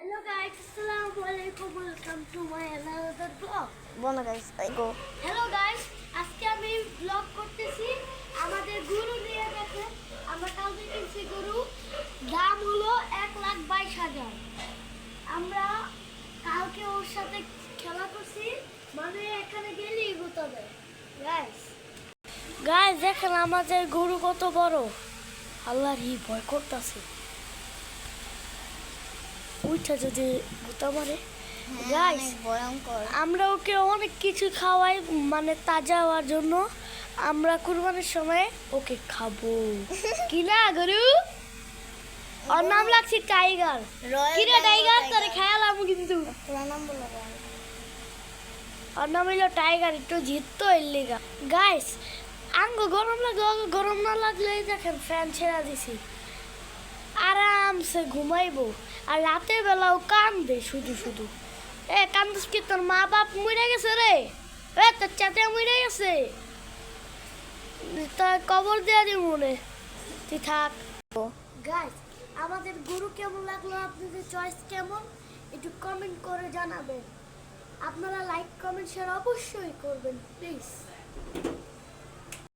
Hello guys, Assalamualaikum. Welcome to my another vlog. বলো guys I go Hello guys, আজকে আমি vlog করতেছি আমাদের গরু নিয়ে গেছে। আমরা কালকে কিনছি গরু, দাম হলো 1,22,000। আমরা কালকে ওর সাথে খেলা করছি, মানে এখানে গেলেই হতো না। গাইস দেখেন আমাদের গরু কত বড়, আল্লাহর ভয় করতেছে। ওইটা যদি গুতা মারে গাইস, ভয়ঙ্কর। আমরা ওকে অনেক কিছু খাওয়াই, মানে তাজা হওয়ার জন্য। আমরা কুরবানির সময় ওকে খাবো কি না গরু। ওর নাম লাগছে টাইগার। কিরে টাইগার, তোরে খেয়ালাম কিন্তু। পুরো নাম বলো ওর নাম হইলো টাইগার, একটু জিততো এর লিগা। গাইস আঙ্গ গরম লাগলো, গরম না লাগলে দেখেন ফ্যান ছেড়া দিছি, আরামসে ঘুমাইবো। আর রাতের বেলাও কান্দে শুধু শুধু। কান্দিস কি, তোর মা বাপ মরে গেছে রে? তোর চাচা মরে গেছে, তা কবর দেওয়া দিব মনে, তুই থাক। গাইস আমাদের গরু কেমন লাগলো, আপনাদের চয়েস কেমন, একটু কমেন্ট করে জানাবেন। আপনারা লাইক কমেন্ট শেয়ার অবশ্যই করবেন প্লিজ।